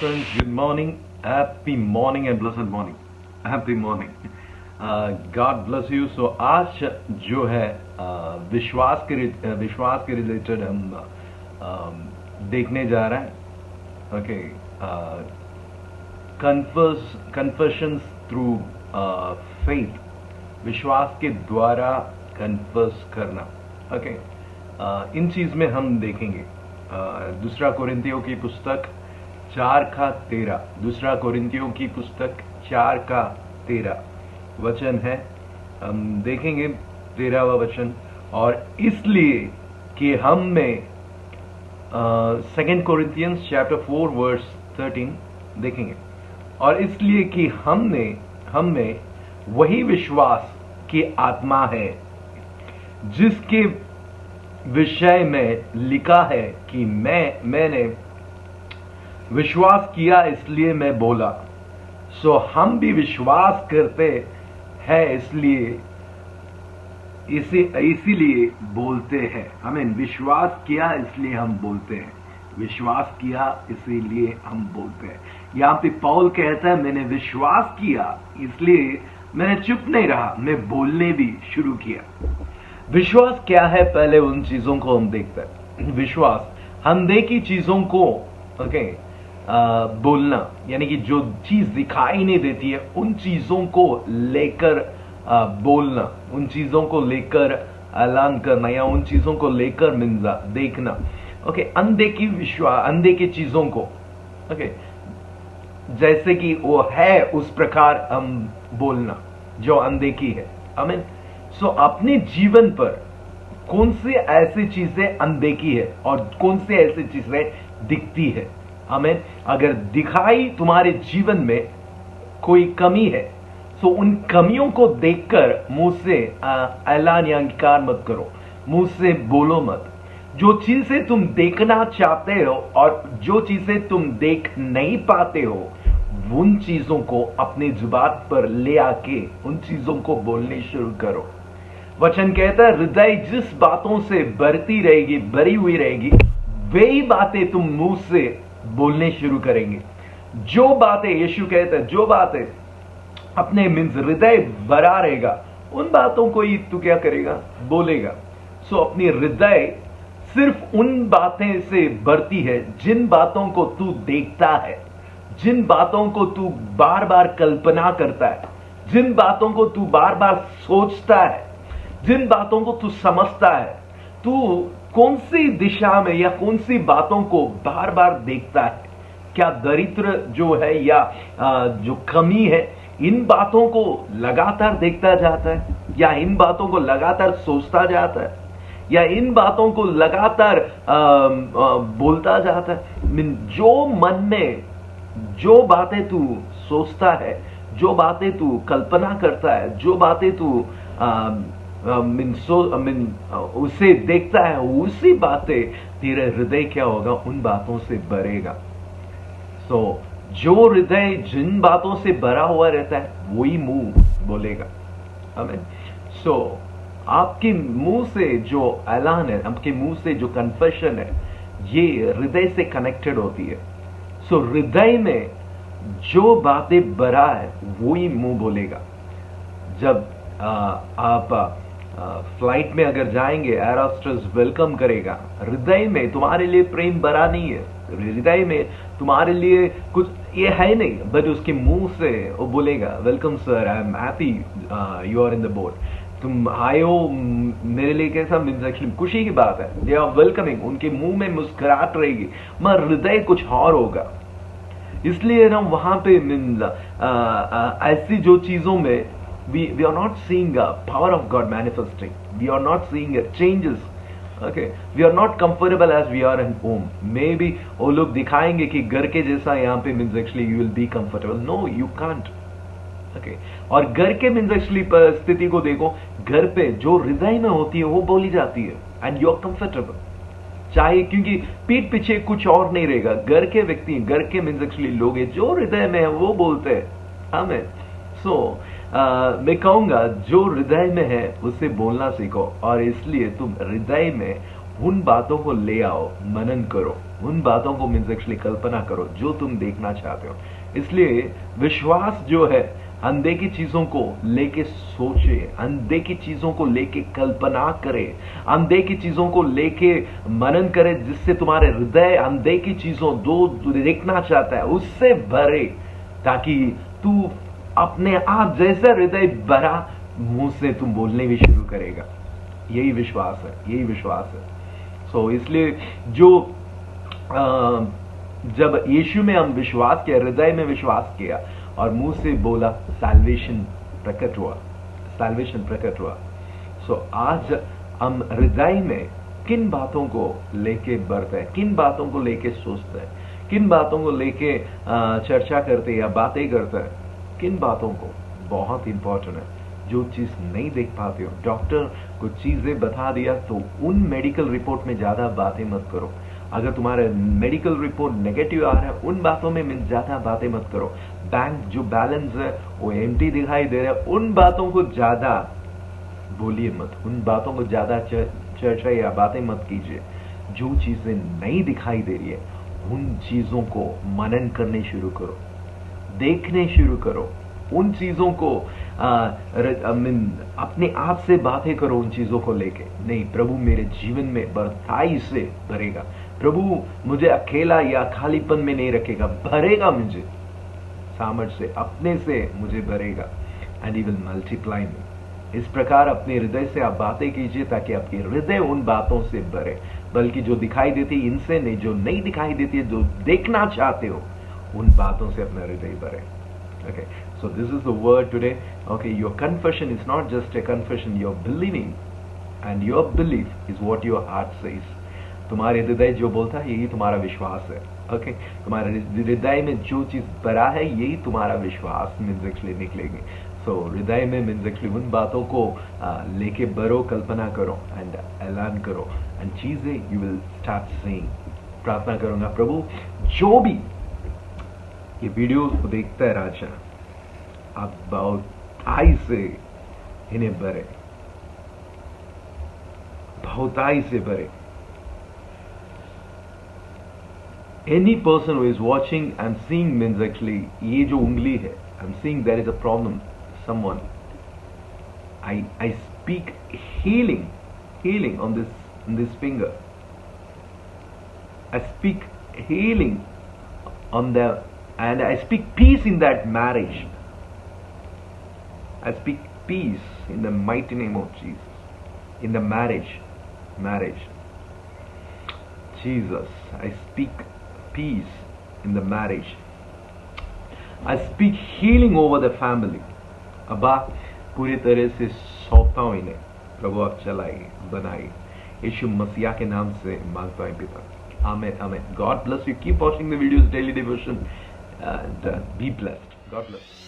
friends, good morning, happy morning and blessed morning, happy morning. God bless you. So आज जो है विश्वास के रिलेटेड हम देखने जा रहे हैं. ओके, कन्फेशंस थ्रू फेथ, विश्वास के द्वारा कन्फेस करना. ओके, इन चीज में हम देखेंगे दूसरा कोरिन्थियों की पुस्तक 4:13. दूसरा कोरिन्थियों की पुस्तक 4:13 वचन है. हम देखेंगे 13वां वचन. और इसलिए कि हम में 2 कोरिन्थियंस चैप्टर 4 वर्स 13 देखेंगे. और इसलिए कि हम में वही विश्वास की आत्मा है जिसके विषय में लिखा है कि मैंने विश्वास किया इसलिए मैं बोला. सो हम भी विश्वास करते हैं इसीलिए बोलते हैं. हमें विश्वास किया इसलिए हम बोलते हैं. विश्वास किया इसीलिए हम बोलते हैं. यहां पे पौल कहता है मैंने विश्वास किया इसलिए मैंने चुप नहीं रहा, मैं बोलने भी शुरू किया. विश्वास क्या है, पहले उन चीजों को हम देखते हैं. विश्वास अनदेखी चीजों को बोलना, यानी कि जो चीज दिखाई नहीं देती है उन चीजों को लेकर बोलना, उन चीजों को लेकर ऐलान करना या उन चीजों को लेकर देखना. ओके, अनदेखी चीजों को जैसे कि वो है उस प्रकार हम बोलना जो अनदेखी है. आमीन. सो अपने जीवन पर कौन सी ऐसी चीजें अनदेखी है और कौन सी ऐसी चीजें दिखती है. आमीन. अगर दिखाई तुम्हारे जीवन में कोई कमी है तो उन कमियों को देखकर मुंह से ऐलान या इंकार मत करो, मुंह से बोलो मत. जो चीजें तुम देखना चाहते हो और जो चीजें तुम देख नहीं पाते हो उन चीजों को अपनी जुबान पर ले आके उन चीजों को बोलने शुरू करो. वचन कहता है हृदय जिस बातों से भरी हुई रहेगी वही बातें तुम मुंह से बोलने शुरू करेंगे. जो बातें, यीशु कहता है जो बातें अपने हृदय भरा रहेगा उन बातों को ही तू क्या करेगा, बोलेगा. सो अपनी हृदय सिर्फ उन बातें से भरती है जिन बातों को तू देखता है, जिन बातों को तू बार बार कल्पना करता है, जिन बातों को तू बार बार सोचता है, जिन बातों को तू समझता है. तू कौन सी दिशा में या कौन सी बातों को बार बार देखता है. क्या दरिद्र जो है या जो कमी है, इन बातों को लगातार देखता जाता है या इन बातों को लगातार सोचता जाता है या इन बातों को लगातार बोलता जाता है. जो मन में जो बातें तू सोचता है, जो बातें तू कल्पना करता है, जो बातें तू उसे देखता है, उसी बातें तेरे हृदय क्या होगा, उन बातों से भरेगा. सो जो हृदय जिन बातों से भरा हुआ रहता है वही मुंह बोलेगा. आमीन. सो आपके मुंह से जो ऐलान है, आपके मुंह से जो कन्फेशन है, ये हृदय से कनेक्टेड होती है. सो हृदय में जो बातें भरा है वही मुंह बोलेगा. जब आप फ्लाइट में अगर जाएंगे, एयर होस्टेस वेलकम करेगा, हृदय में तुम्हारे लिए प्रेम भरा नहीं है, हृदय में तुम्हारे लिए कुछ ये है नहीं, बट उसके मुंह से वो बोलेगा welcome sir, I am happy you are in the boat. तुम आए हो मेरे लिए कैसा, मीन्स एक्चुअली खुशी की बात है. दे आर वेलकमिंग, उनके मुंह में मुस्कुराहट रहेगी मगर हृदय कुछ और होगा. इसलिए ना वहां पे ऐसी जो चीजों में we are not seeing power of God manifesting, we are not seeing changes. Okay, we are not comfortable as we are in home. Maybe वो लोग दिखाएंगे कि घर के जैसा यहाँ पे means actually you will be comfortable. No, you can't. Okay, और घर के means actually परिस्थिति को देखो, घर पे जो हृदय में होती है वो बोली जाती है and you are comfortable. चाहे क्योंकि पीठ पीछे कुछ और नहीं रहेगा. घर के व्यक्ति, घर के means actually लोग हैं जो हृदय में है वो बोलते हैं. आमीन. सो मैं कहूंगा जो हृदय में है उसे बोलना सीखो और इसलिए तुम हृदय में उन बातों को ले आओ, मनन करो. उन बातों को मीन्स एक्चुअली कल्पना करो जो तुम देखना चाहते हो। इसलिए विश्वास जो है अनदेखी चीजों को लेके सोचे, अनदेखी चीजों को लेके कल्पना करे, अनदेखी चीजों को लेके मनन करे, जिससे तुम्हारे हृदय अनदेखी चीजों दो देखना चाहता है उससे भरे, ताकि तू अपने आप जैसा हृदय भरा मुंह से तुम बोलने भी शुरू करेगा। यही विश्वास है, यही विश्वास है। सो इसलिए जो जब यीशु में हम विश्वास किया, हृदय में विश्वास किया और मुंह से बोला, सैल्वेशन प्रकट हुआ, सैल्वेशन प्रकट हुआ। सो आज हम हृदय में किन बातों को लेके बढ़ते हैं, किन बातों को लेके सोचते हैं, किन बातों को लेके चर्चा करते हैं या बातें करते हैं, किन बातों को, बहुत इंपॉर्टेंट है। जो चीज नहीं देख पाते हो, डॉक्टर कुछ चीजें बता दिया तो उन मेडिकल रिपोर्ट में ज्यादा बातें मत करो। अगर तुम्हारा मेडिकल रिपोर्ट नेगेटिव आ रहा है, उन बातों में ज्यादा बातें मत करो। बैंक जो बैलेंस है वो एम्प्टी दिखाई दे रहा है, उन बातों को ज्यादा बोलिए मत, उन बातों को ज्यादा चर्चा या बातें मत कीजिए। जो चीजें नहीं दिखाई दे रही है उन चीजों को मनन करने शुरू करो, देखने शुरू करो, उन चीजों को अपने आप से बातें करो उन चीजों को लेके। नहीं, प्रभु मेरे जीवन में बढ़ाई से भरेगा, प्रभु मुझे अकेला या खालीपन में नहीं रखेगा, भरेगा मुझे सामर्थ से, अपने से मुझे भरेगा, एंड ही विल मल्टीप्लाई मी। इस प्रकार अपने हृदय से आप बातें कीजिए ताकि आपके हृदय उन बातों से भरे, बल्कि जो दिखाई देती है इनसे नहीं, जो नहीं दिखाई देती है, जो देखना चाहते हो उन बातों से अपना हृदय भरे। Okay, so this is the word today. Okay, your confession is not just a confession, you're believing, and your belief is what your heart says. तुम्हारे हृदय जो बोलता है यही तुम्हारा विश्वास है। ओके, तुम्हारे हृदय में जो चीज भरा है यही तुम्हारा विश्वास मीन्स एक्चुअली निकलेगी। सो हृदय में मीन्स एक्चुअली उन बातों को लेके भरो, कल्पना करो एंड ऐलान करो, एंड चीजें यू विल स्टार्ट सीइंग। प्रार्थना करूंगा, प्रभु जो भी ये वीडियो को देखता है राजा, आप बहुताई से इन्हें भरे, बहुताई से भरे। Any person who is watching, I'm seeing means actually ये जो उंगली है, I'm seeing there is a problem, someone. I speak healing on this finger. I speak healing on the, and I speak peace in that marriage. I speak peace in the mighty name of Jesus. In the marriage. Jesus, I speak peace in the marriage. I speak healing over the family. अब्बा पूरी तरह से सौंपता हूं इन्हें, प्रभु आप चलाइए, बनाइए, यीशु मसीहा के नाम से मांगता हूं पिता, आमेन, आमेन। God bless you. Keep watching the videos, daily devotion, and be blessed. God bless.